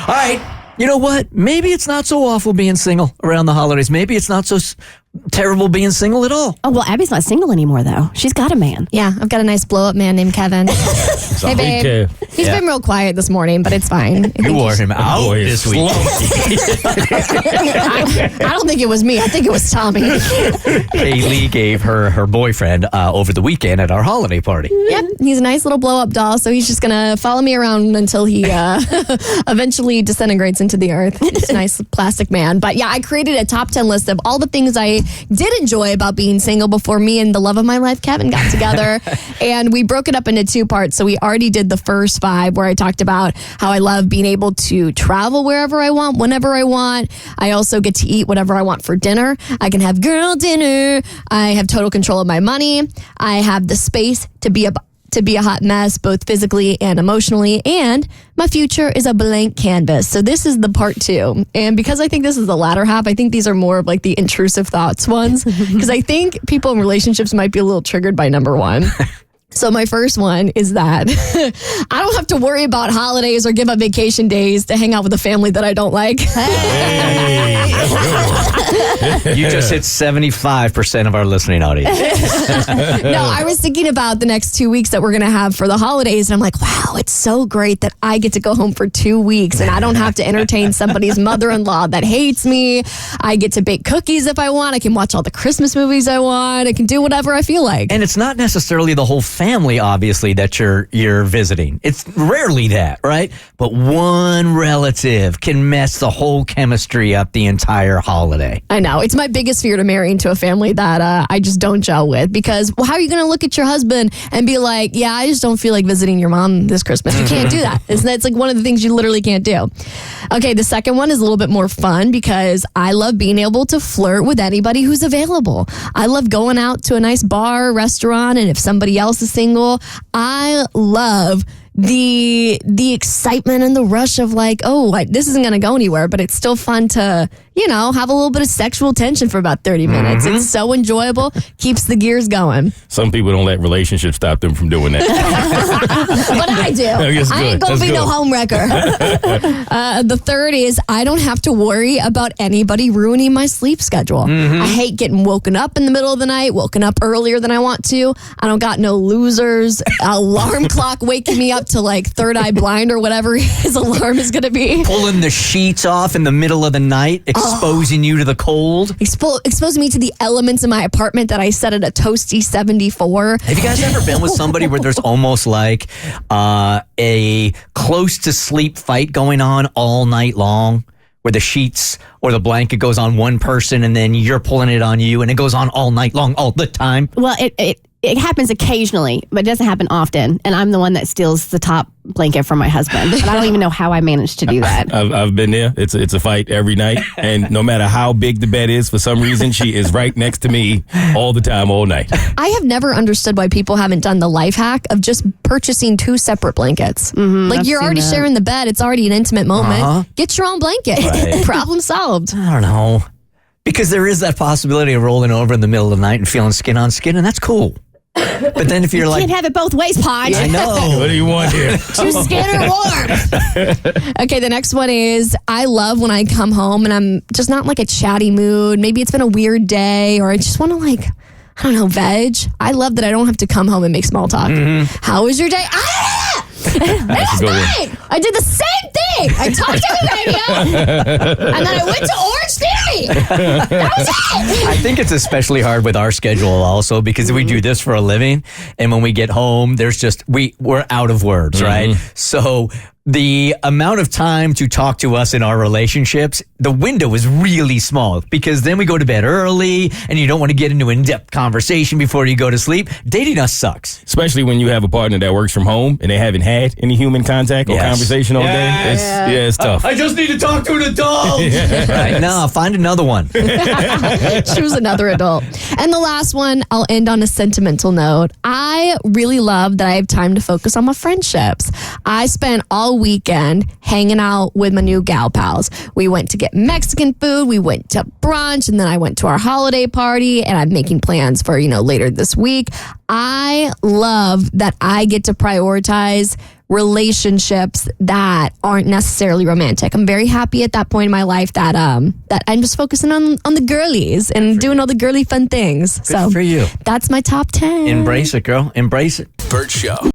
All right. You know what? Maybe it's not so awful being single around the holidays. Maybe it's not so terrible being single at all. Oh, well, Abby's not single anymore, though. She's got a man. Yeah, I've got a nice blow-up man named Kevin. Hey, babe. He's been real quiet this morning, but it's fine. You wore him out this week. I don't think it was me. I think it was Tommy. Kaylee gave her boyfriend over the weekend at our holiday party. Yep, he's a nice little blow-up doll, so he's just going to follow me around until he eventually disintegrates into the earth. He's a nice plastic man. But yeah, I created a top 10 list of all the things I did enjoy about being single before me and the love of my life, Kevin, got together. And we broke it up into 2 parts. So we already did the first 5 where I talked about how I love being able to travel wherever I want, whenever I want. I also get to eat whatever I want for dinner. I can have girl dinner. I have total control of my money. I have the space to be a hot mess, both physically and emotionally, and my future is a blank canvas. So this is the part 2. And because I think this is the latter half, I think these are more of like the intrusive thoughts ones, because I think people in relationships might be a little triggered by number 1. So my first one is that I don't have to worry about holidays or give up vacation days to hang out with a family that I don't like. You just hit 75% of our listening audience. No, I was thinking about the next 2 weeks that we're going to have for the holidays. And I'm like, wow, it's so great that I get to go home for 2 weeks and I don't have to entertain somebody's mother-in-law that hates me. I get to bake cookies if I want. I can watch all the Christmas movies I want. I can do whatever I feel like. And it's not necessarily the whole family, obviously, that you're visiting. It's rarely that, right? But one relative can mess the whole chemistry up the entire holiday. I know. It's my biggest fear to marry into a family that I just don't gel with, because how are you going to look at your husband and be like, yeah, I just don't feel like visiting your mom this Christmas. You can't do that. It's like one of the things you literally can't do. Okay, the second one is a little bit more fun because I love being able to flirt with anybody who's available. I love going out to a nice bar or restaurant, and if somebody else is single, I love the excitement and the rush of like, this isn't going to go anywhere, but it's still fun to, have a little bit of sexual tension for about 30 minutes. It's so enjoyable, keeps the gears going. Some people don't let relationships stop them from doing that. But I do. I ain't going to be no homewrecker. The third is I don't have to worry about anybody ruining my sleep schedule. I hate getting woken up in the middle of the night, woken up earlier than I want to. I don't got no losers, alarm clock waking me up to like third eye blind or whatever his alarm is going to be. Pulling the sheets off in the middle of the night, exposing you to the cold. Exposing me to the elements in my apartment that I set at a toasty 74. Have you guys ever been with somebody where there's almost like a close to sleep fight going on all night long? Where the sheets or the blanket goes on one person and then you're pulling it on you and it goes on all night long, all the time? Well, it happens occasionally, but it doesn't happen often. And I'm the one that steals the top blanket from my husband. And I don't even know how I managed to do that. I've been there. It's a fight every night. And no matter how big the bed is, for some reason, she is right next to me all the time, all night. I have never understood why people haven't done the life hack of just purchasing 2 separate blankets. You're already sharing the bed. It's already an intimate moment. Get your own blanket. Right. Problem solved. I don't know. Because there is that possibility of rolling over in the middle of the night and feeling skin on skin, and that's cool. But then if you're like... You can't have it both ways, Podge. I know. What do you want here? Choose skin or warm. Okay, the next one is I love when I come home and I'm just not like a chatty mood. Maybe it's been a weird day or I just want to veg. I love that I don't have to come home and make small talk. How was your day? It was fine. I did the same thing. I talked to the radio, and then I went to Orange Theory. That was it. I think it's especially hard with our schedule also because we do this for a living, and when we get home, there's just we're out of words, right? So the amount of time to talk to us in our relationships, the window is really small because then we go to bed early and you don't want to get into an in-depth conversation before you go to sleep. Dating us sucks. Especially when you have a partner that works from home and they haven't had any human contact or conversation all day. It's tough. I just need to talk to an adult. Right, no, find another one. Choose another adult. And the last one, I'll end on a sentimental note. I really love that I have time to focus on my friendships. I spent all single weekend hanging out with my new gal pals. We went to get Mexican food, we went to brunch, and then I went to our holiday party, and I'm making plans for, later this week. I love that I get to prioritize relationships that aren't necessarily romantic. I'm very happy at that point in my life that that I'm just focusing on the girlies and doing all the girly fun things. Good for you. That's my top 10. Embrace it, girl. Embrace it. Bert Show.